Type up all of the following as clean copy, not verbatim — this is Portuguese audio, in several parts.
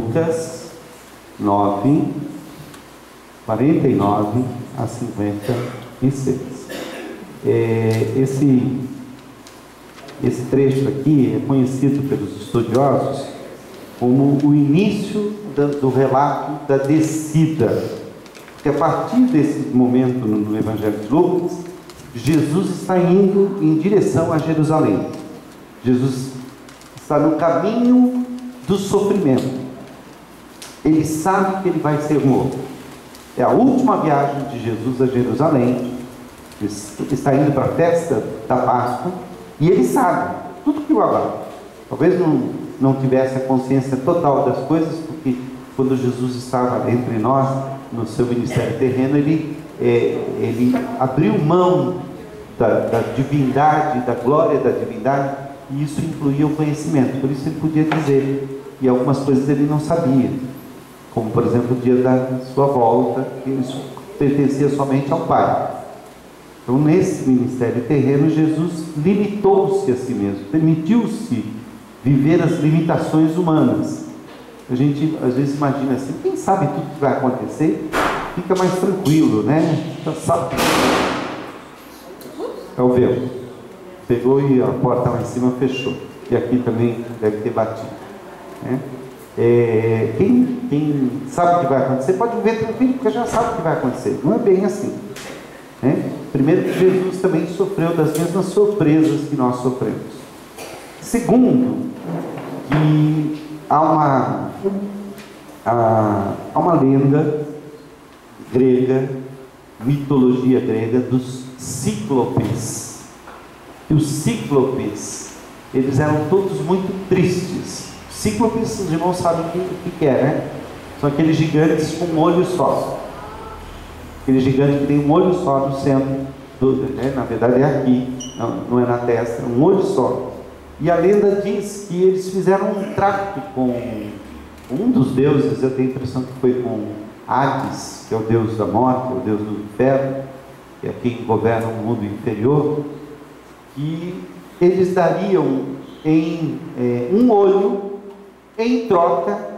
Lucas 9, 49 a 56. Esse trecho aqui é conhecido pelos estudiosos como o início do relato da descida, porque a partir desse momento no Evangelho de Lucas, Jesus está indo em direção a Jerusalém. Jesus está no caminho do sofrimento. Ele sabe que ele vai ser morto. É a última viagem de Jesus a Jerusalém. Ele está indo para a festa da Páscoa e ele sabe tudo que o aguarda. Talvez não tivesse a consciência total das coisas, porque quando Jesus estava entre nós no seu ministério terreno, ele abriu mão da divindade, da glória da divindade, e isso incluía o conhecimento. Por isso ele podia dizer, e algumas coisas ele não sabia, como por exemplo o dia da sua volta, que isso pertencia somente ao Pai. Então, nesse ministério terreno, Jesus limitou-se a si mesmo, permitiu-se viver as limitações humanas. A gente às vezes imagina assim: quem sabe tudo que vai acontecer, fica mais tranquilo, né? Já sabe. É o vento. Pegou e a porta lá em cima fechou. E aqui também deve ter batido, né? Quem sabe o que vai acontecer pode viver tranquilo, porque já sabe o que vai acontecer. Não é bem assim, né? Primeiro, que Jesus também sofreu das mesmas surpresas que nós sofremos. Segundo, que há uma lenda grega, mitologia grega, dos cíclopes. E os cíclopes, eles eram todos muito tristes. Cíclopes, os irmãos sabem o que é, né? São aqueles gigantes com um olho só. Aquele gigante que tem um olho só no centro, né? Na verdade é aqui, não é na testa, é um olho só. E a lenda diz que eles fizeram um trato com um dos deuses, eu tenho a impressão que foi com Hades, que é o deus da morte, o deus do inferno, que é quem governa o mundo inferior, que eles dariam um olho em troca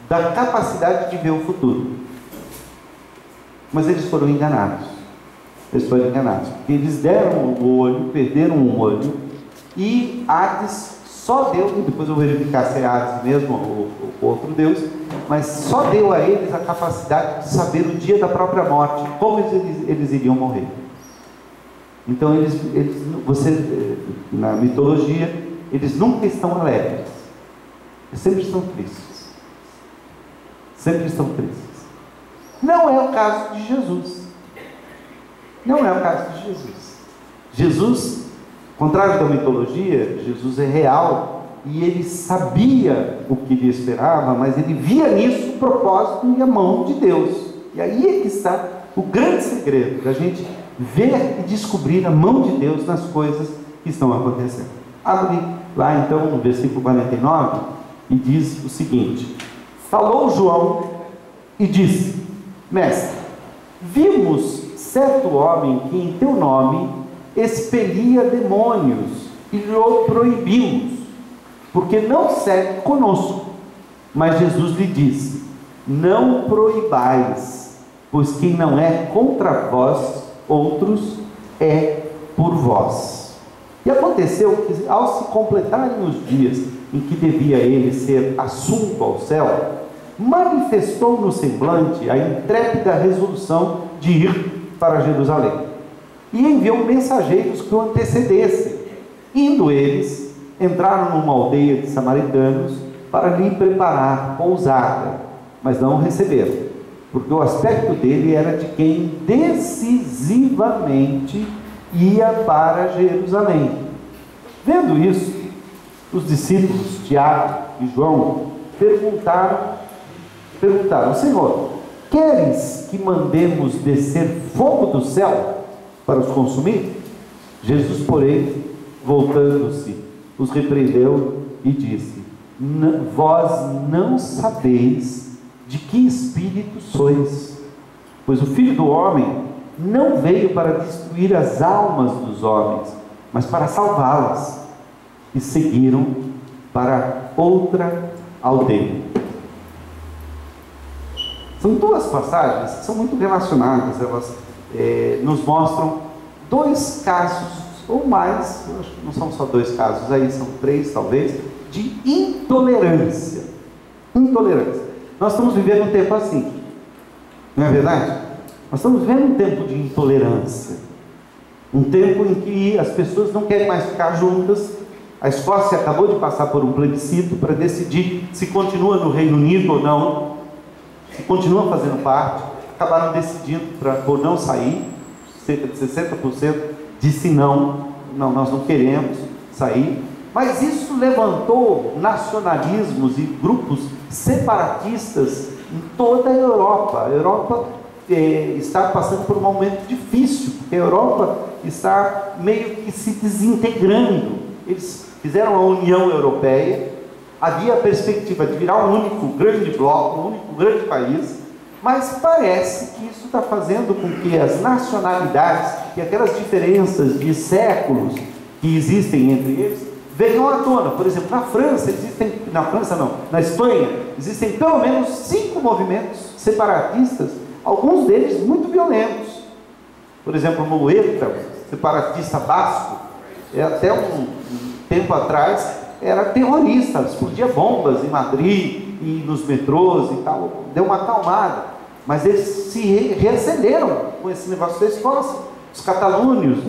da capacidade de ver o futuro. Mas eles foram enganados. Porque eles deram o olho, perderam um olho, e Hades só deu, depois eu vou verificar se é Hades mesmo ou outro deus, mas só deu a eles a capacidade de saber o dia da própria morte, como eles iriam morrer. Então na mitologia, eles nunca estão alegres, eles sempre estão tristes. Sempre estão tristes. Não é o caso de Jesus. Não é o caso de Jesus. Jesus, ao contrário da mitologia, Jesus é real e ele sabia o que lhe esperava, mas ele via nisso o propósito e a mão de Deus. E aí é que está o grande segredo da gente ver e descobrir a mão de Deus nas coisas que estão acontecendo. Abre lá então no versículo 49 e diz o seguinte: falou João e disse: Mestre, vimos certo homem que em teu nome expelia demônios e lhe proibimos, porque não segue conosco. Mas Jesus lhe disse: não proibais, pois quem não é contra vós outros é por vós. E aconteceu que, ao se completarem os dias em que devia ele ser assunto ao céu, manifestou no semblante a intrépida resolução de ir para Jerusalém, e enviou mensageiros que o antecedessem. Indo eles, entraram numa aldeia de samaritanos para lhe preparar pousada, mas não o receberam, porque o aspecto dele era de quem decisivamente ia para Jerusalém. Vendo isso, os discípulos Tiago e João perguntaram: Senhor, queres que mandemos descer fogo do céu para os consumir? Jesus, porém, voltando-se, os repreendeu e disse: vós não sabeis de que espírito sois, pois o Filho do Homem não veio para destruir as almas dos homens, mas para salvá-las. E seguiram para outra ao dele. São duas passagens que são muito relacionadas, elas nos mostram dois casos, ou mais, acho que não são só dois casos, aí são três talvez, de intolerância. Intolerância. Nós estamos vivendo um tempo assim, não é verdade? Nós estamos vivendo um tempo de intolerância, um tempo em que as pessoas não querem mais ficar juntas. A Escócia acabou de passar por um plebiscito para decidir se continua no Reino Unido ou não, se continua fazendo parte. Acabaram decidindo por não sair. Cerca de 60% disse não, nós não queremos sair. Mas isso levantou nacionalismos e grupos separatistas em toda a Europa. A Europa está passando por um momento difícil, porque a Europa está meio que se desintegrando. Eles fizeram a União Europeia, havia a perspectiva de virar um único grande bloco, um único grande país, mas parece que isso está fazendo com que as nacionalidades e aquelas diferenças de séculos que existem entre eles venham à tona. Por exemplo, na Espanha, existem pelo menos 5 movimentos separatistas, alguns deles muito violentos. Por exemplo, no ETA, separatista basco, até um tempo atrás era terrorista, explodia bombas em Madrid e nos metrôs e tal, deu uma acalmada, mas eles se reacenderam com esse negócio da Escócia. Os catalúnios,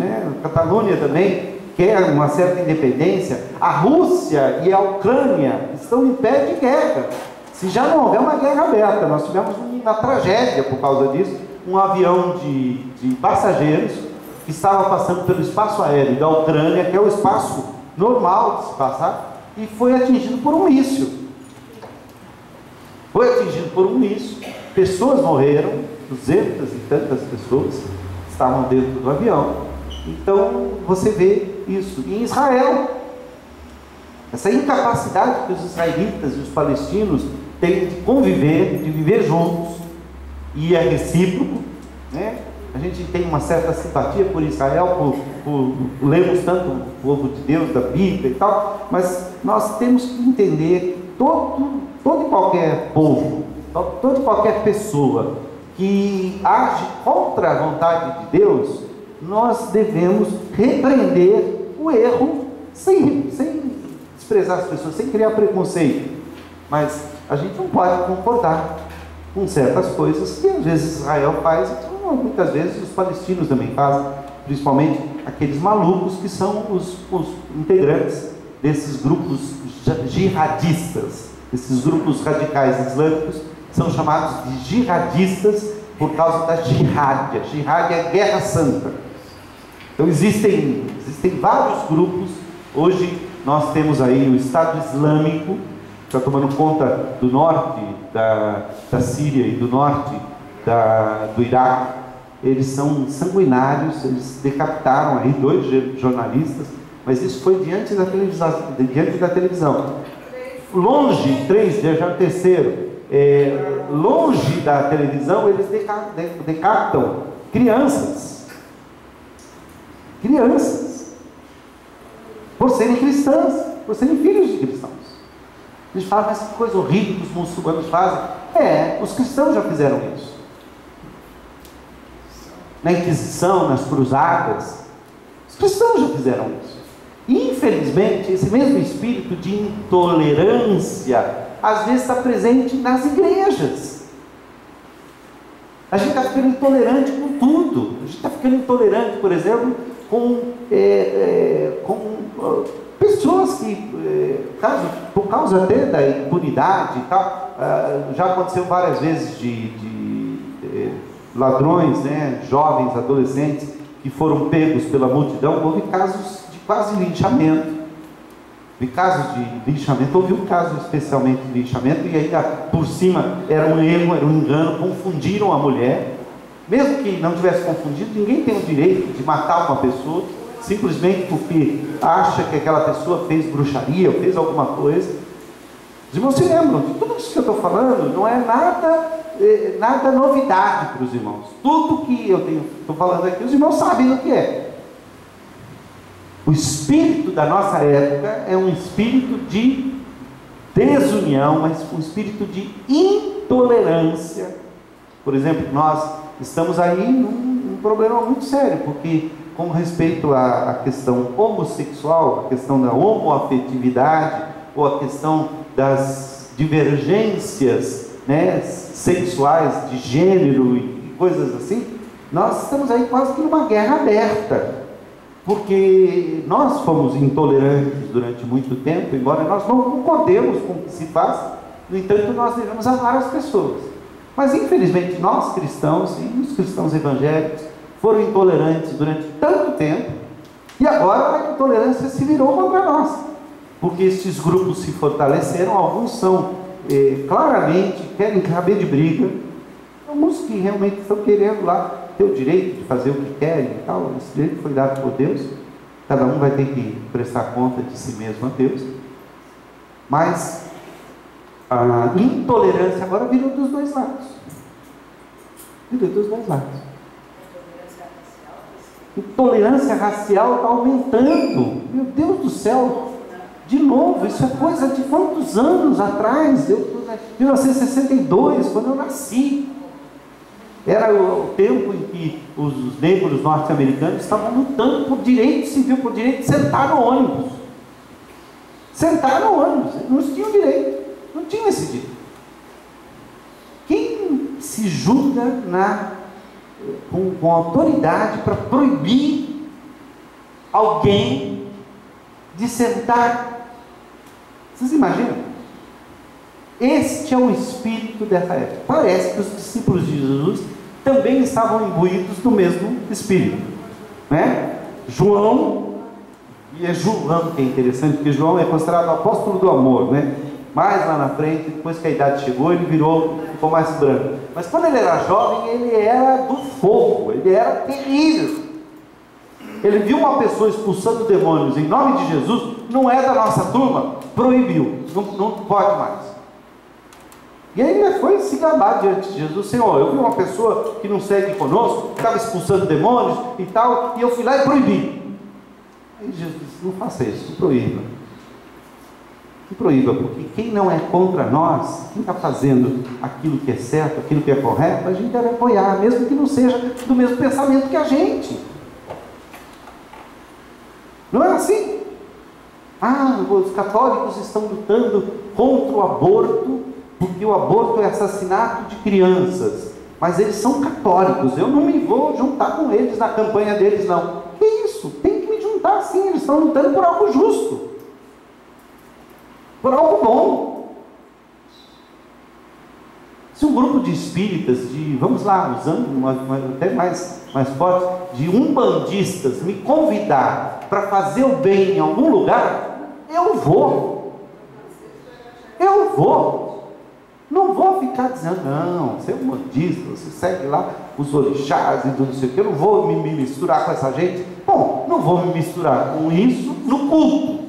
a Catalunha também quer uma certa independência. A Rússia e a Ucrânia estão em pé de guerra, se já não houver uma guerra aberta. Nós tivemos uma tragédia por causa disso, um avião de passageiros que estava passando pelo espaço aéreo da Ucrânia, que é o espaço normal de se passar, e foi atingido por um míssil. Pessoas morreram, 200 e tantas pessoas estavam dentro do avião. Então você vê isso. E em Israel, essa incapacidade que os israelitas e os palestinos têm de conviver, de viver juntos, e é recíproco, né? A gente tem uma certa simpatia por Israel, lemos tanto o povo de Deus, da Bíblia e tal, mas nós temos que entender todo e qualquer povo, toda e qualquer pessoa que age contra a vontade de Deus, nós devemos repreender o erro sem desprezar as pessoas, sem criar preconceito. Mas a gente não pode concordar com certas coisas que às vezes Israel faz, e muitas vezes os palestinos também fazem, principalmente aqueles malucos que são os integrantes desses grupos jihadistas, esses grupos radicais islâmicos, são chamados de jihadistas por causa da jihad. A jihad é guerra santa. Então existem vários grupos. Hoje nós temos aí o Estado Islâmico, que está tomando conta do norte da Síria e do norte do Iraque. Eles são sanguinários, eles decapitaram aí 2 jornalistas, mas isso foi diante da televisão. Longe, 3, já o terceiro, longe da televisão, eles decapitam crianças, por serem cristãs, por serem filhos de cristãos. A gente fala, mas que coisa horrível que os muçulmanos fazem. Os cristãos já fizeram isso. Na Inquisição, nas cruzadas, os cristãos já fizeram isso. E, infelizmente, esse mesmo espírito de intolerância às vezes está presente nas igrejas. A gente está ficando intolerante com tudo. A gente está ficando intolerante, por exemplo, com pessoas que, por causa até da impunidade e tal, já aconteceu várias vezes de ladrões, jovens, adolescentes, que foram pegos pela multidão. Houve casos de quase linchamento. Houve um caso especialmente de linchamento, e ainda por cima era um erro, era um engano, confundiram a mulher. Mesmo que não tivesse confundido, ninguém tem o direito de matar uma pessoa simplesmente porque acha que aquela pessoa fez bruxaria ou fez alguma coisa. Os irmãos se lembram de tudo isso que eu estou falando, não é nada novidade para os irmãos. Tudo que eu estou falando aqui, os irmãos sabem do que é. O espírito da nossa época é um espírito de desunião, mas um espírito de intolerância. Por exemplo, nós estamos aí num problema muito sério, porque com respeito à questão homossexual, a questão da homoafetividade, ou a questão das divergências, né, sexuais, de gênero e coisas assim, nós estamos aí quase que numa guerra aberta, porque nós fomos intolerantes durante muito tempo, embora nós não concordemos com o que se faz. No entanto, nós devemos amar as pessoas. Mas infelizmente nós cristãos, e os cristãos evangélicos, foram intolerantes durante tanto tempo, e agora a intolerância se virou contra nós, porque estes grupos se fortaleceram. Alguns são claramente, querem caber de briga, alguns que realmente estão querendo lá ter o direito de fazer o que querem e tal. Esse direito foi dado por Deus, cada um vai ter que prestar conta de si mesmo a Deus, mas a intolerância agora virou dos dois lados. Virou dos dois lados. Intolerância racial está aumentando. Meu Deus do céu, de novo, isso é coisa de quantos anos atrás? 1962, quando eu nasci. Era o tempo em que os negros norte-americanos estavam lutando por direito civil, por direito de sentar no ônibus. Sentar no ônibus, eles não tinham direito, não tinham esse direito. Quem se julga com autoridade para proibir alguém de sentar? Vocês imaginam? Este é o espírito dessa época. Parece que os discípulos de Jesus também estavam imbuídos do mesmo espírito, né? João, e é João que é interessante, porque João é considerado o apóstolo do amor, né? Mais lá na frente, depois que a idade chegou, ele ficou mais branco. Mas quando ele era jovem, ele era do fogo, ele era terrível. Ele viu uma pessoa expulsando demônios em nome de Jesus, não é da nossa turma, proibiu, não pode mais. E aí ele foi se gabar diante de Jesus: Senhor, eu vi uma pessoa que não segue conosco, estava expulsando demônios e tal, e eu fui lá e proibi. Aí Jesus disse: não faça isso, não proíba. Não proíba, porque quem não é contra nós, quem está fazendo aquilo que é certo, aquilo que é correto, a gente deve apoiar, mesmo que não seja do mesmo pensamento que a gente. Não é assim? Os católicos estão lutando contra o aborto, porque o aborto é assassinato de crianças, mas eles são católicos, eu não me vou juntar com eles na campanha deles, não. Que isso? Tem que me juntar sim, eles estão lutando por algo justo, por algo bom. Se um grupo de espíritas, vamos lá, usando até mais forte, de umbandistas me convidar para fazer o bem em algum lugar, eu vou. Não vou ficar dizendo: não, você é um bandista, você segue lá os orixás e tudo não sei o que, eu não vou me misturar com essa gente. Bom, não vou me misturar com isso no culto.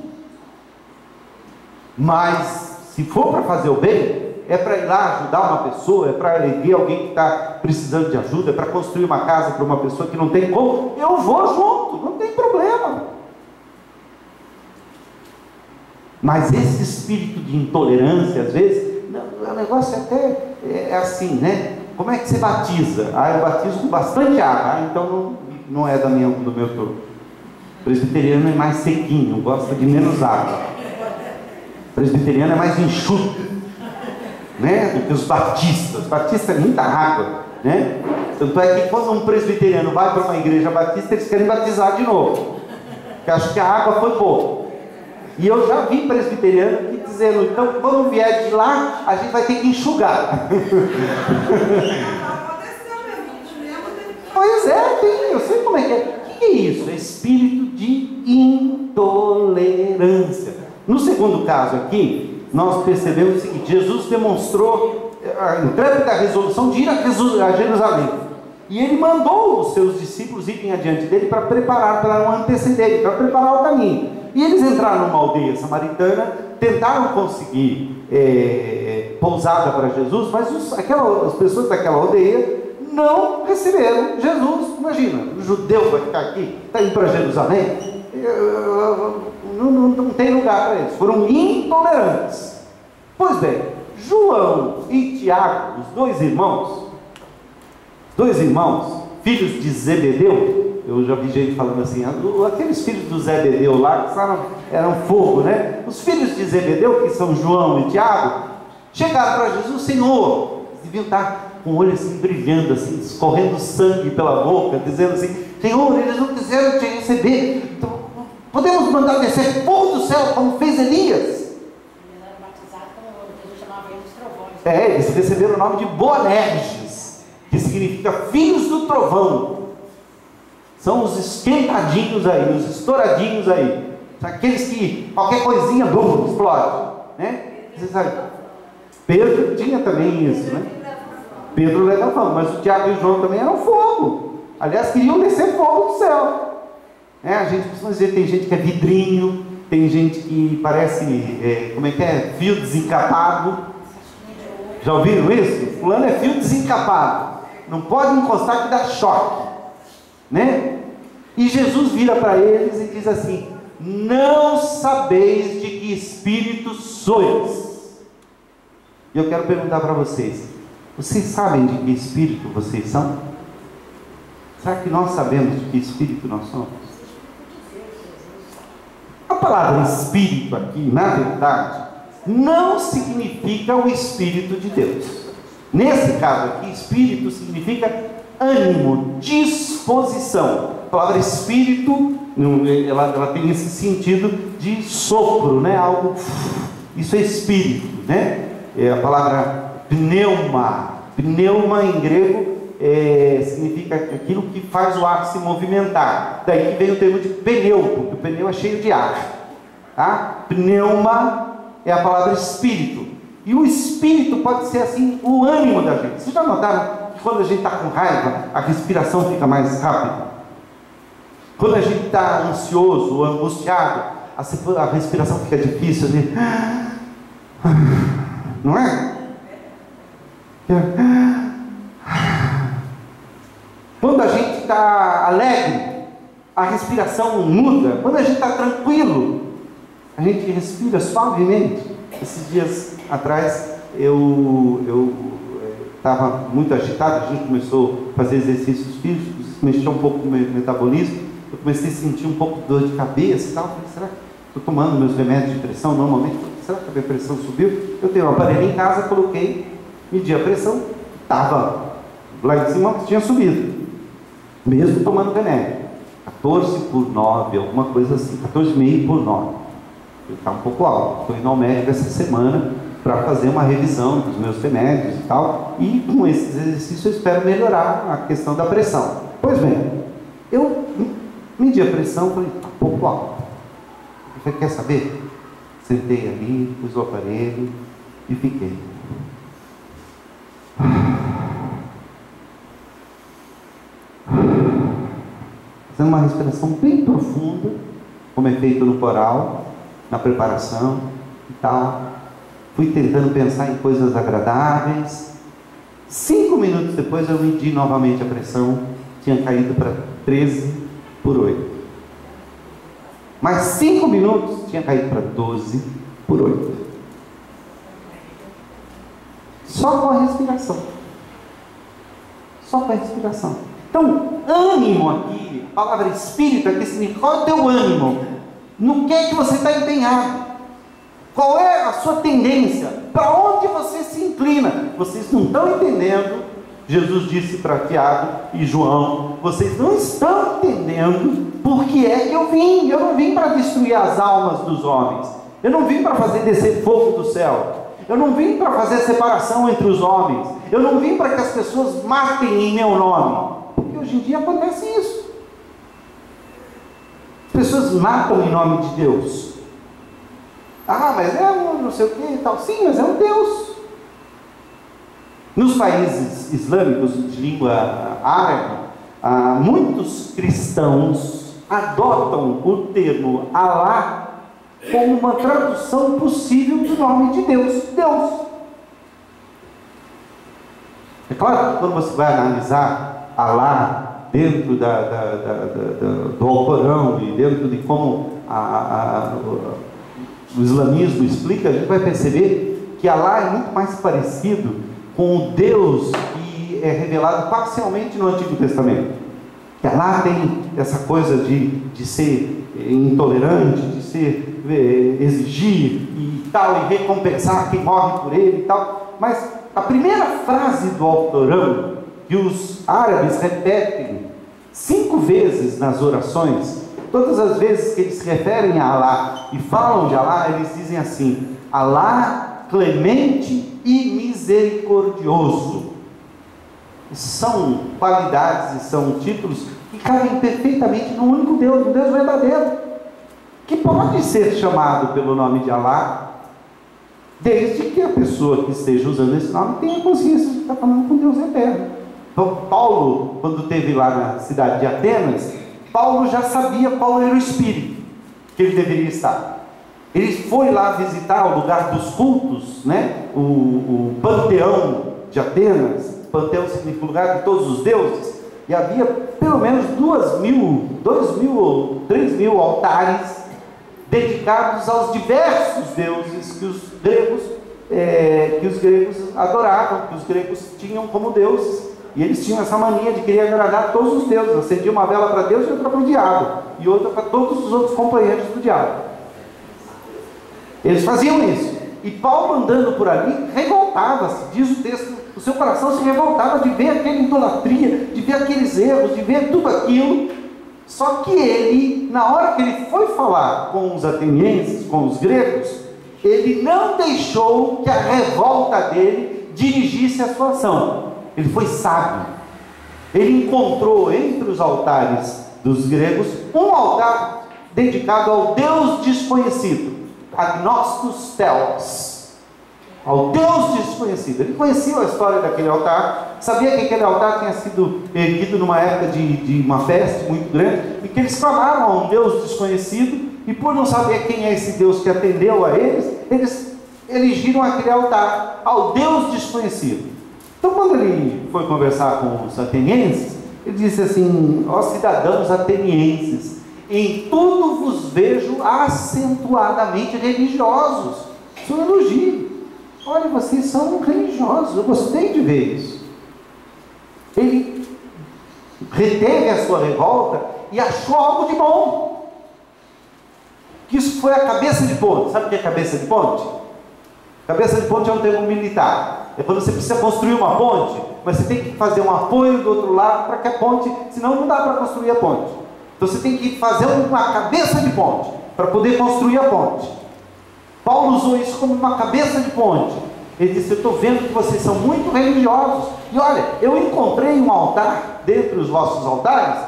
Mas, se for para fazer o bem, é para ir lá ajudar uma pessoa, é para erguer alguém que está precisando de ajuda, é para construir uma casa para uma pessoa que não tem como, eu vou junto, não tem problema. Mas esse espírito de intolerância, às vezes, o negócio é assim, né? Como é que você batiza? Eu batizo com bastante água. Então não é do meu turno. O presbiteriano é mais sequinho, gosta de menos água. O presbiteriano é mais enxuto, né? Do que os batistas. Batista é muita água, né? Tanto é que quando um presbiteriano vai para uma igreja batista, eles querem batizar de novo, porque acham que a água foi boa. E eu já vi presbiteriano aqui dizendo: então quando vier de lá, a gente vai ter que enxugar. Pois é, eu sei como é que é. O que é isso? É espírito de intolerância. No segundo caso aqui, nós percebemos o seguinte: Jesus demonstrou a intrépida resolução de ir a Jerusalém. E ele mandou os seus discípulos irem adiante dele para preparar, para não anteceder, para preparar o caminho. E eles entraram numa aldeia samaritana, tentaram conseguir pousada para Jesus, mas as pessoas daquela aldeia não receberam Jesus. Imagina, o judeu vai ficar aqui, está indo para Jerusalém, não tem lugar para eles. Foram intolerantes. Pois bem, João e Tiago, os dois irmãos, filhos de Zebedeu, eu já vi gente falando assim, aqueles filhos do Zebedeu lá, que eram fogo, né? Os filhos de Zebedeu, que são João e Tiago, chegaram para Jesus: Senhor, eles deviam estar com o olho assim brilhando, assim, escorrendo sangue pela boca, dizendo assim: Senhor, eles não quiseram te receber, então, podemos mandar descer fogo do céu, como fez Elias. Eles eram batizados como Jesus chamava eles de trovões. Eles receberam o nome de Boanerges, que significa filhos do trovão. São os esquentadinhos aí, os estouradinhos aí, aqueles que qualquer coisinha, bum, explode, né? Você sabe, Pedro tinha também isso, né? Pedro leva fogo, mas o Tiago e o João também eram fogo. Aliás, queriam descer fogo do céu. A gente costuma dizer, tem gente que é vidrinho, tem gente que parece, fio desencapado. Já ouviram isso? Fulano é fio desencapado, não pode encostar que dá choque, né? E Jesus vira para eles e diz assim: não sabeis de que espírito sois. E eu quero perguntar para vocês: vocês sabem de que espírito vocês são? Será que nós sabemos de que espírito nós somos? A palavra espírito aqui, na verdade, não significa o Espírito de Deus. Nesse caso aqui, espírito significa ânimo, disposição. A palavra espírito, ela tem esse sentido de sopro, né? Algo, isso é espírito, né? É a palavra pneuma. Pneuma em grego significa aquilo que faz o ar se movimentar. Daí que vem o termo de pneu, porque o pneu é cheio de ar, tá? Pneuma é a palavra espírito. E o espírito pode ser assim, o ânimo da gente. Vocês já notaram que quando a gente está com raiva, a respiração fica mais rápida? Quando a gente está ansioso ou angustiado, a respiração fica difícil, assim, não é? Quando a gente está alegre, a respiração muda. Quando a gente está tranquilo, a gente respira suavemente. Esses dias atrás eu estava muito agitado, a gente começou a fazer exercícios físicos, mexeu um pouco com o meu metabolismo, eu comecei a sentir um pouco de dor de cabeça e tal. Falei: será que estou tomando meus remédios de pressão normalmente? Será que a minha pressão subiu? Eu tenho um aparelho em casa, coloquei, medi a pressão, estava lá em cima, tinha subido, mesmo tomando remédio. 14/9, alguma coisa assim, 14,5/9. Está um pouco alto. Estou indo ao médico essa semana para fazer uma revisão dos meus remédios e tal, e com esses exercícios eu espero melhorar a questão da pressão. Pois bem, eu medi a pressão, falei: está um pouco alto. Você quer saber? Sentei ali, pus o aparelho e fiquei. Fazendo uma respiração bem profunda, como é feito no coral, na preparação e tal. Fui tentando pensar em coisas agradáveis. 5 minutos depois eu medi novamente a pressão, tinha caído para 13/8. Mais 5 minutos, tinha caído para 12/8. Só com a respiração. Só com a respiração. Então, ânimo aqui, a palavra espírito aqui significa: qual é o teu ânimo? No que é que você está empenhado? Qual é a sua tendência? Para onde você se inclina? Vocês não estão entendendo. Jesus disse para Tiago e João: vocês não estão entendendo por que é que eu vim. Eu não vim para destruir as almas dos homens. Eu não vim para fazer descer fogo do céu. Eu não vim para fazer separação entre os homens. Eu não vim para que as pessoas matem em meu nome. Porque hoje em dia acontece isso. As pessoas matam em nome de Deus. Mas é um não sei o que e tal. Sim, mas é um Deus. Nos países islâmicos de língua árabe, muitos cristãos adotam o termo Alá como uma tradução possível do nome de Deus. Deus. É claro que quando você vai analisar Alá dentro do Alcorão e dentro de como o islamismo explica, a gente vai perceber que Alá é muito mais parecido com o Deus que é revelado parcialmente no Antigo Testamento. Que Alá tem essa coisa de ser intolerante, de ser exigir e tal, e recompensar quem morre por ele e tal. Mas a primeira frase do Alcorão, que os árabes repetem 5 vezes nas orações, todas as vezes que eles se referem a Alá e falam de Alá, eles dizem assim: Alá clemente e misericordioso. São qualidades e são títulos que cabem perfeitamente no único Deus, no Deus verdadeiro, que pode ser chamado pelo nome de Alá, desde que a pessoa que esteja usando esse nome tenha consciência de que está falando com Deus eterno. Então, Paulo, quando esteve lá na cidade de Atenas, Paulo já sabia qual era o espírito que ele deveria estar. Ele foi lá visitar o lugar dos cultos, né? o panteão de Atenas. Panteão significa lugar de todos os deuses, e havia pelo menos 2.000 ou 3.000 altares dedicados aos diversos deuses que os gregos adoravam, que os gregos tinham como deuses. E eles tinham essa mania de querer agradar todos os deuses. Acendia uma vela para Deus e outra para o diabo, e outra para todos os outros companheiros do diabo. Eles faziam isso. E Paulo, andando por ali, revoltava-se, diz o texto, o seu coração se revoltava de ver aquela idolatria, de ver aqueles erros, de ver tudo aquilo. Só que ele, na hora que ele foi falar com os atenienses, com os gregos, ele não deixou que a revolta dele dirigisse a sua ação. Ele foi sábio. Ele encontrou entre os altares dos gregos um altar dedicado ao Deus desconhecido, Agnostos Theos, ao Deus desconhecido. Ele conhecia a história daquele altar, sabia que aquele altar tinha sido erguido numa época de uma festa muito grande, e que eles clamaram a um Deus desconhecido, e por não saber quem é esse Deus que atendeu a eles, eles erigiram aquele altar ao Deus desconhecido. Então, quando ele foi conversar com os atenienses, ele disse assim: ó cidadãos atenienses, em tudo vos vejo acentuadamente religiosos. Isso é um elogio. Olha, vocês são religiosos, eu gostei de ver isso. Ele reteve a sua revolta e achou algo de bom. Que isso foi a cabeça de ponte. Sabe o que é cabeça de ponte? Cabeça de ponte é um termo militar. É quando você precisa construir uma ponte, mas você tem que fazer um apoio do outro lado para que a ponte, senão não dá para construir a ponte. Então você tem que fazer uma cabeça de ponte para poder construir a ponte. Paulo usou isso como uma cabeça de ponte. Ele disse: eu estou vendo que vocês são muito religiosos, e olha, eu encontrei um altar dentre os vossos altares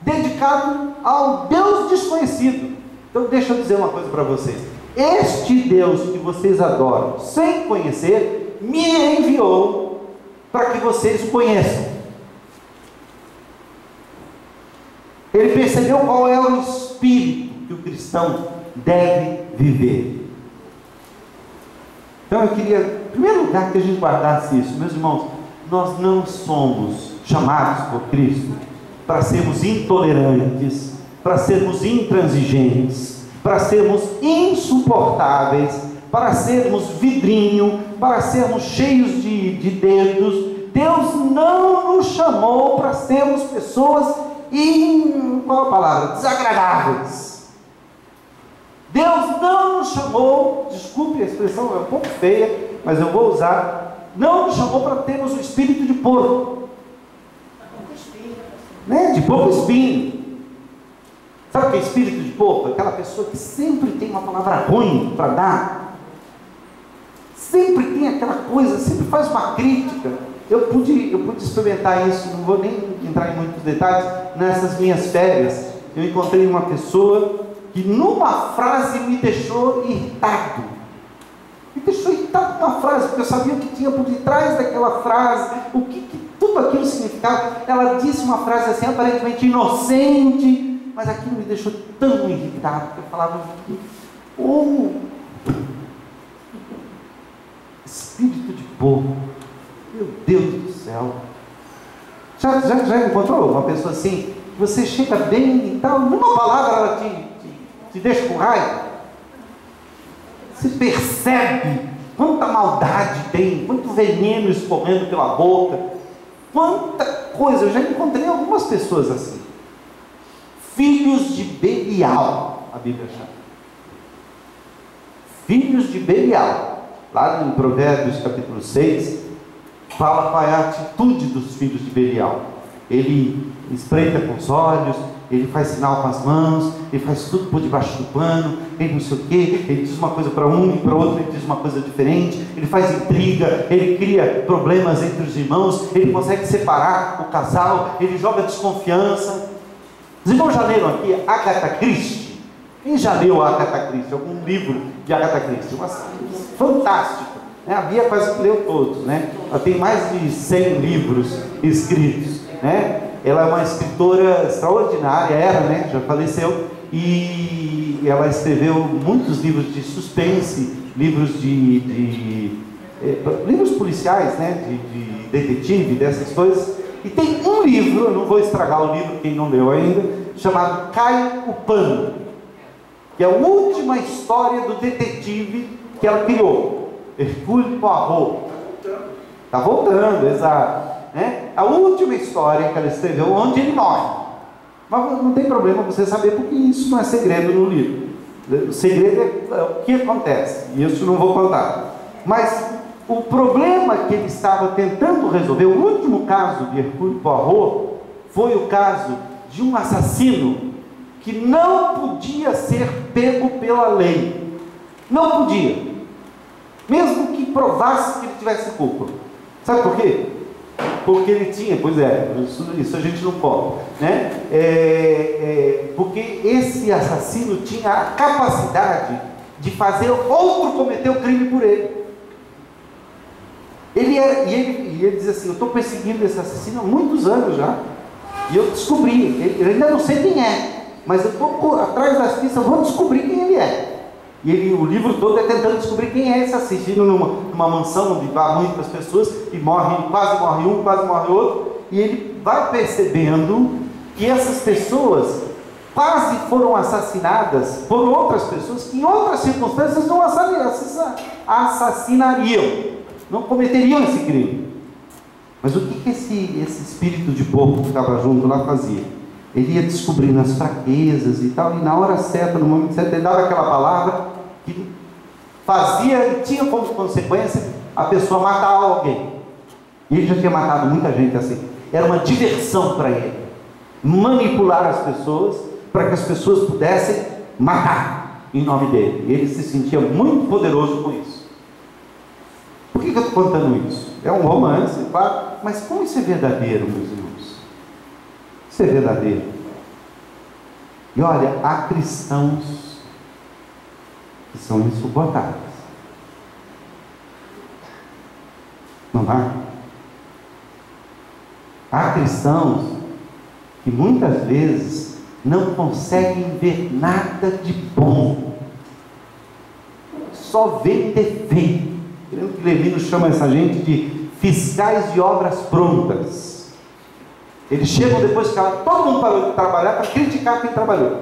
dedicado ao Deus desconhecido. Então deixa eu dizer uma coisa para vocês: este Deus que vocês adoram sem conhecer me enviou para que vocês o conheçam. Ele percebeu qual é o espírito que o cristão deve viver. Então eu queria, em primeiro lugar, que a gente guardasse isso. Meus irmãos, nós não somos chamados por Cristo para sermos intolerantes, para sermos intransigentes, para sermos insuportáveis, para sermos vidrinho, para sermos cheios de dedos. Deus não nos chamou para sermos pessoas qual a palavra? Desagradáveis. Deus não nos chamou, desculpe a expressão, é um pouco feia, mas eu vou usar, não nos chamou para termos o espírito de porco, né? De pouco espinho. Sabe o que é espírito de porco? Aquela pessoa que sempre tem uma palavra ruim para dar, sempre tem aquela coisa, sempre faz uma crítica. Eu pude experimentar isso, não vou nem entrar em muitos detalhes. Nessas minhas férias, eu encontrei uma pessoa que numa frase me deixou irritado. Me deixou irritado com uma frase, porque eu sabia o que tinha por detrás daquela frase, o que tudo aquilo significava. Ela disse uma frase assim, aparentemente inocente, mas aquilo me deixou tão irritado, que eu falava: oh, espírito de porco, meu Deus do céu. Já encontrou uma pessoa assim? Você chega bem e tal, numa palavra ela te deixa com raiva. Você percebe quanta maldade tem, quanto veneno escorrendo pela boca, quanta coisa. Eu já encontrei algumas pessoas assim, filhos de Belial, a Bíblia chama, filhos de Belial. Lá em Provérbios capítulo 6, fala qual é a atitude dos filhos de Belial. Ele espreita com os olhos, ele faz sinal com as mãos, ele faz tudo por debaixo do pano, ele não sei o que, ele diz uma coisa para um e para outro ele diz uma coisa diferente, ele faz intriga, ele cria problemas entre os irmãos, ele consegue separar o casal, ele joga desconfiança. Os irmãos já leram aqui Agatha Christie? Quem já leu Agatha Christie? Algum livro de Agatha Christie? Fantástico, né? A Bia quase leu todos, né? Ela tem mais de 100 livros escritos, né? Ela é uma escritora extraordinária, era, né? Já faleceu, e ela escreveu muitos livros de suspense, livros livros policiais, né? De detetive, dessas coisas. E tem um livro, eu não vou estragar o livro, quem não leu ainda, chamado Cai o Pano, que é a última história do detetive que ela criou, Hercule Poirot. Está voltando, exato. Né? A última história que ela escreveu, onde ele morre. Mas não tem problema você saber, porque isso não é segredo no livro. O segredo é o que acontece, e isso não vou contar. Mas o problema que ele estava tentando resolver, o último caso de Hercule Poirot, foi o caso de um assassino que não podia ser pego pela lei. Não podia, mesmo que provasse que ele tivesse culpa. Sabe por quê? Porque ele tinha, pois é, isso a gente não pode, né? Porque esse assassino tinha a capacidade de fazer outro cometer o crime por ele. Ele diz assim: eu estou perseguindo esse assassino há muitos anos já, e eu descobri, eu ainda não sei quem é, mas eu estou atrás das pistas, eu vou descobrir quem ele é. E o livro todo é tentando descobrir quem é esse assassino, numa mansão onde vá muitas pessoas, e quase morre um, quase morre outro, e ele vai percebendo que essas pessoas quase foram assassinadas por outras pessoas que em outras circunstâncias não assassinariam, não cometeriam esse crime. Mas o que esse espírito de porco que estava junto lá fazia? Ele ia descobrindo as fraquezas e tal, e na hora certa, no momento certo, ele dava aquela palavra que fazia e tinha como consequência a pessoa matar alguém. E ele já tinha matado muita gente assim. Era uma diversão para ele manipular as pessoas, para que as pessoas pudessem matar em nome dele. E ele se sentia muito poderoso com isso. Por que eu estou contando isso? É um romance, claro, mas como isso é verdadeiro, meus irmãos? Isso é verdadeiro. E olha, há cristãos que são insuportáveis. Não há? Há cristãos que muitas vezes não conseguem ver nada de bom, só vê defeito. Lembra que Levino chama essa gente de fiscais de obras prontas. Eles chegam depois que todo mundo parou de trabalhar para criticar quem trabalhou.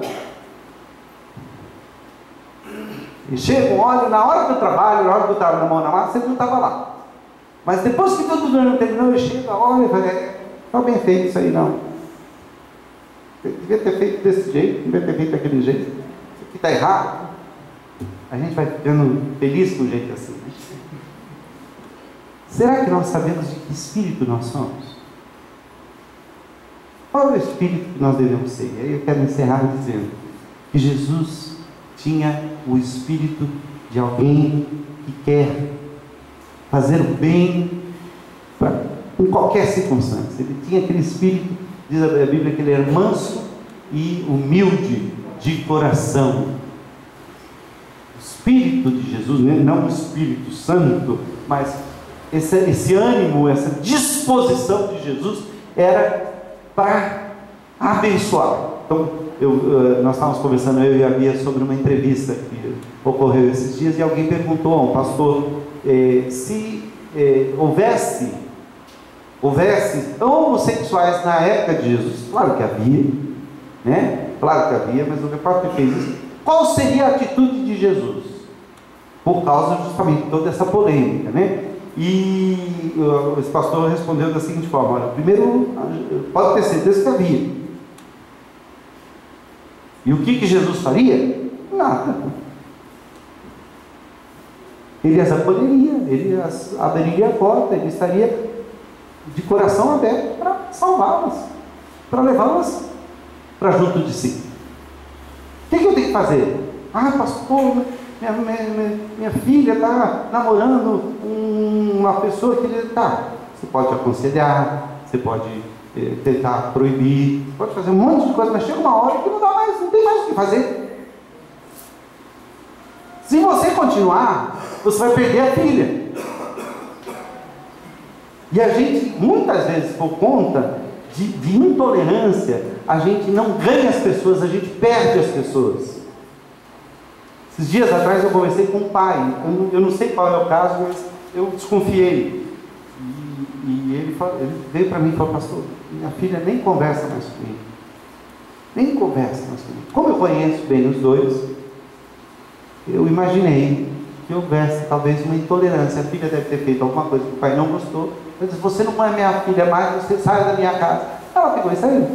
E chegam, olha, na hora do trabalho, na hora que eu estava na mão na massa, sempre não estava lá. Mas depois que todo mundo terminou, ele chega, olha, está bem feito isso aí, não. Devia ter feito desse jeito, devia ter feito daquele jeito. Isso aqui está errado. A gente vai ficando feliz com um jeito assim. Será que nós sabemos de que espírito nós somos? Qual é o espírito que nós devemos ser? E aí eu quero encerrar dizendo que Jesus tinha o espírito de alguém que quer fazer o bem em qualquer circunstância. Ele tinha aquele espírito, diz a Bíblia, que ele era manso e humilde de coração. O Espírito de Jesus, não o Espírito Santo, mas esse ânimo, essa disposição de Jesus era para abençoar. Então, nós estávamos conversando, eu e a Bia, sobre uma entrevista que ocorreu esses dias, e alguém perguntou a um pastor se houvesse homossexuais na época de Jesus. Claro que havia, né? Claro que havia, mas o repórter fez isso. Qual seria a atitude de Jesus? por causa justamente de toda essa polêmica, né? E esse pastor respondeu da seguinte forma: olha, primeiro, pode ter certeza que havia. E o que Jesus faria? Nada. Ele as acolheria, ele as abriria a porta, ele estaria de coração aberto para salvá-las, para levá-las para junto de si. O que eu tenho que fazer? Ah, pastor, minha filha está namorando uma pessoa que ele está. Você pode aconselhar, você pode tentar proibir, você pode fazer um monte de coisa, mas chega uma hora que não tem mais o que fazer. Se você continuar, você vai perder a filha. E a gente, muitas vezes, por conta de intolerância, a gente não ganha as pessoas, a gente perde as pessoas. Esses dias atrás eu conversei com um pai, eu não sei qual é o caso, mas eu desconfiei. E ele veio para mim e falou: pastor, minha filha nem conversa mais comigo. Nem conversa mais comigo. Como eu conheço bem os dois, eu imaginei que houvesse talvez uma intolerância. A filha deve ter feito alguma coisa que o pai não gostou. Eu disse: você não é minha filha mais, você sai da minha casa. Ela pegou e saiu.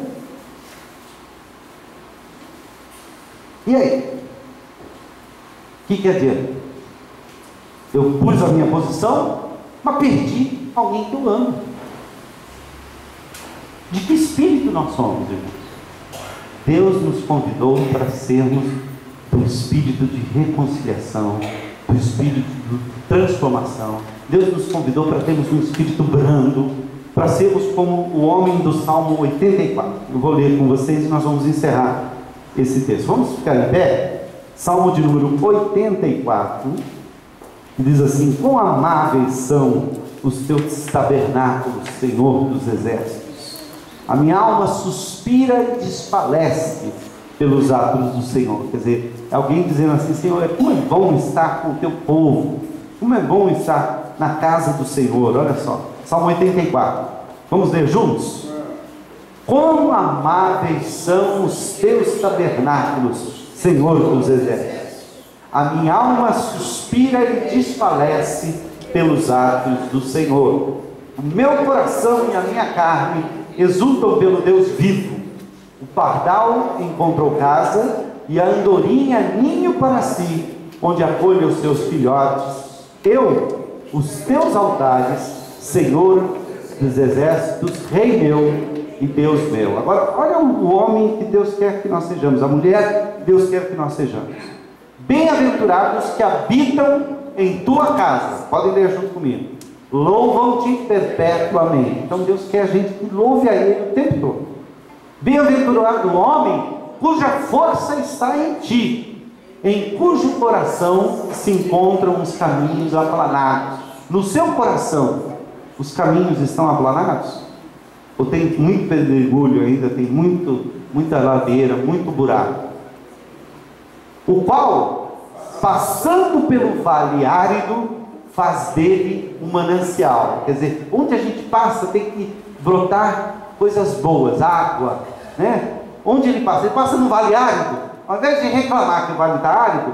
E aí? O que adianta? Eu pus a minha posição, mas perdi alguém que eu amo. De que espírito nós somos, irmãos? Deus nos convidou para sermos do espírito de reconciliação, do espírito de transformação. Deus nos convidou para termos um espírito brando, para sermos como o homem do Salmo 84. Eu vou ler com vocês e nós vamos encerrar esse texto. Vamos ficar em pé? Salmo de número 84, que diz assim: quão amáveis são os teus tabernáculos, Senhor dos exércitos. A minha alma suspira e desfalece pelos atos do Senhor. Quer dizer, alguém dizendo assim: Senhor, como é bom estar com o teu povo, como é bom estar na casa do Senhor. Olha só, Salmo 84, vamos ler juntos? Quão amáveis são os teus tabernáculos, Senhor dos exércitos. A minha alma suspira e desfalece pelos atos do Senhor. O meu coração e a minha carne exultam pelo Deus vivo. O pardal encontrou casa e a andorinha ninho para si, onde acolhe os seus filhotes. Eu, os teus altares, Senhor dos exércitos, Rei meu e Deus meu. Agora, olha o homem que Deus quer que nós sejamos, a mulher que Deus quer que nós sejamos. Bem-aventurados que habitam em tua casa. Podem ler junto comigo. Louvam-te perpetuamente. Então Deus quer a gente que louve a Ele o tempo todo. Bem-aventurado o homem cuja força está em ti, em cujo coração se encontram os caminhos aplanados. No seu coração, os caminhos estão aplanados? Ou tem muito pedregulho ainda, tem muita ladeira, muito buraco? O qual, passando pelo vale árido, faz dele um manancial. Quer dizer, onde a gente passa tem que brotar coisas boas, água, né? Onde ele passa no vale árido, ao invés de reclamar que o vale está árido,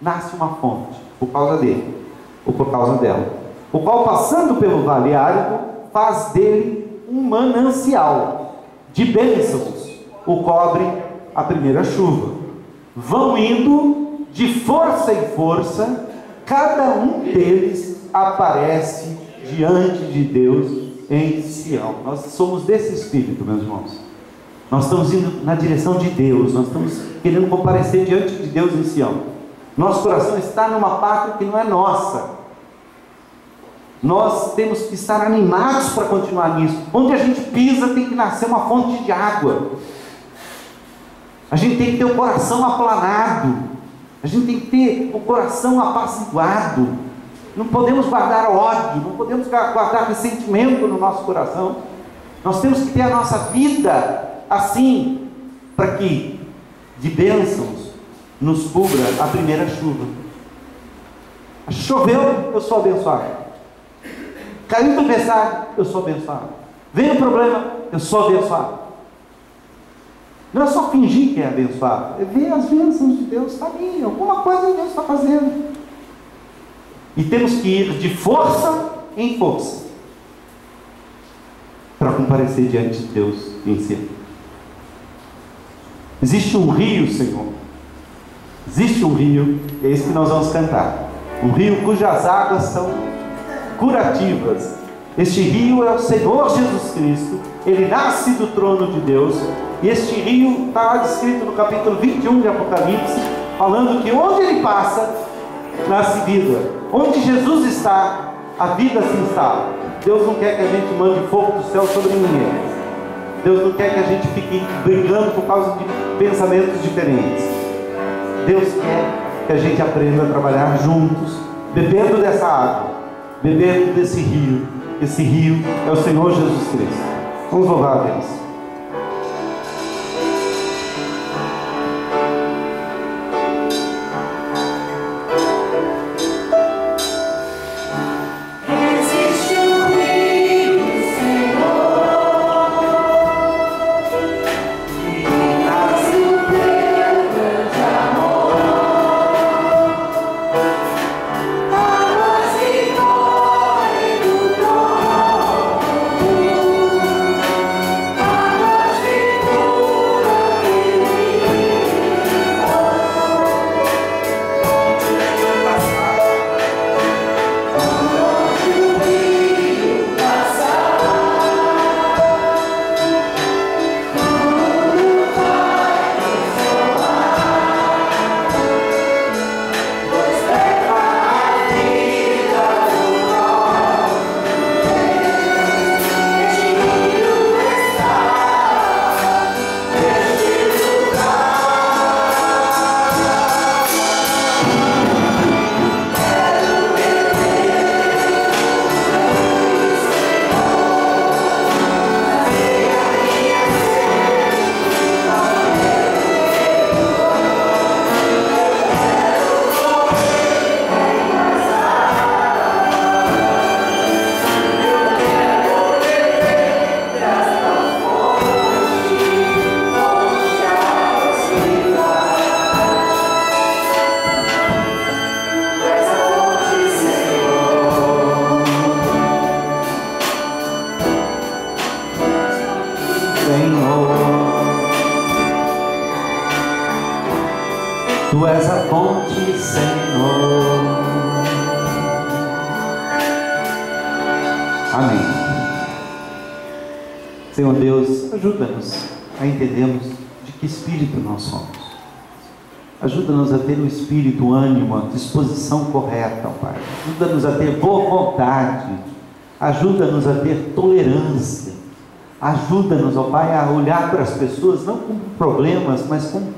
nasce uma fonte, por causa dele, ou por causa dela. O qual, passando pelo vale árido, faz dele um manancial de bênçãos, o cobre a primeira chuva. Vão indo de força em força, cada um deles aparece diante de Deus em Sião. Nós somos desse espírito, meus irmãos. Nós estamos indo na direção de Deus, nós estamos querendo comparecer diante de Deus em Sião. Nosso coração está numa pátria que não é nossa. Nós temos que estar animados para continuar nisso. Onde a gente pisa tem que nascer uma fonte de água. A gente tem que ter o coração aplanado. A gente tem que ter o coração apaciguado. Não podemos guardar ódio, não podemos guardar ressentimento no nosso coração. Nós temos que ter a nossa vida assim, para que de bênçãos nos cubra a primeira chuva. Choveu, eu sou abençoado. Caiu do tempestade, eu sou abençoado. Veio o problema, eu sou abençoado. Não é só fingir que é abençoado, é ver as bênçãos de Deus, está ali, alguma coisa Deus está fazendo. E temos que ir de força em força para comparecer diante de Deus em si. Existe um rio, Senhor. Existe um rio, é esse que nós vamos cantar. Um rio cujas águas são curativas. Este rio é o Senhor Jesus Cristo. Ele nasce do trono de Deus. E este rio está lá descrito no capítulo 21 de Apocalipse, falando que onde ele passa, nasce vida. Onde Jesus está, a vida se instala. Deus não quer que a gente mande fogo do céu sobre ninguém. Deus não quer que a gente fique brigando por causa de pensamentos diferentes. Deus quer que a gente aprenda a trabalhar juntos, bebendo dessa água, bebendo desse rio. Esse rio é o Senhor Jesus Cristo. Vamos louvar a Deus. Tu és a fonte, Senhor. Amém. Senhor Deus, ajuda-nos a entendermos de que espírito nós somos. Ajuda-nos a ter o espírito, o ânimo, a disposição correta, ó Pai. Ajuda-nos a ter boa vontade. Ajuda-nos a ter tolerância. Ajuda-nos, ó Pai, a olhar para as pessoas não como problemas, mas como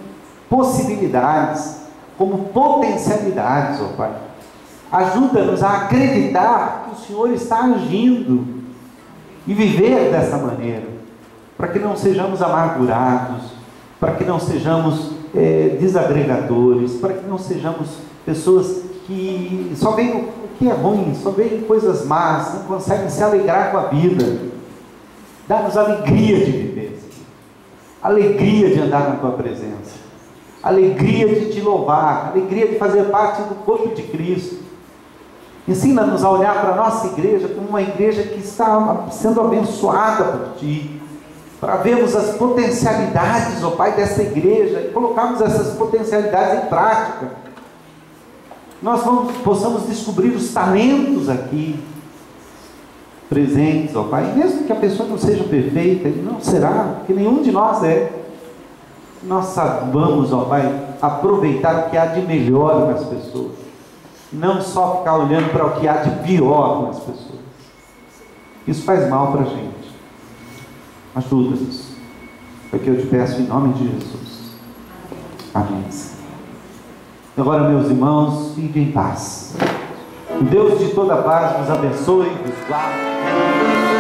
possibilidades, como potencialidades, ó Pai. Ajuda-nos a acreditar que o Senhor está agindo e viver dessa maneira, para que não sejamos amargurados, para que não sejamos desagregadores, para que não sejamos pessoas que só veem o que é ruim, só veem coisas más, não conseguem se alegrar com a vida. Dá-nos alegria de viver, alegria de andar na Tua presença, alegria de Te louvar, alegria de fazer parte do corpo de Cristo. Ensina-nos a olhar para a nossa igreja como uma igreja que está sendo abençoada por Ti, para vermos as potencialidades, ó Pai, dessa igreja e colocarmos essas potencialidades em prática. Nós possamos descobrir os talentos aqui presentes, ó Pai, mesmo que a pessoa não seja perfeita, e não será, porque nenhum de nós é. Nós sabemos, ó Pai, aproveitar o que há de melhor nas pessoas, não só ficar olhando para o que há de pior nas pessoas. Isso faz mal para a gente. Ajuda-nos, é o que eu te peço em nome de Jesus. Amém. Agora, meus irmãos, fiquem em paz. O Deus de toda paz nos abençoe e nos guarde.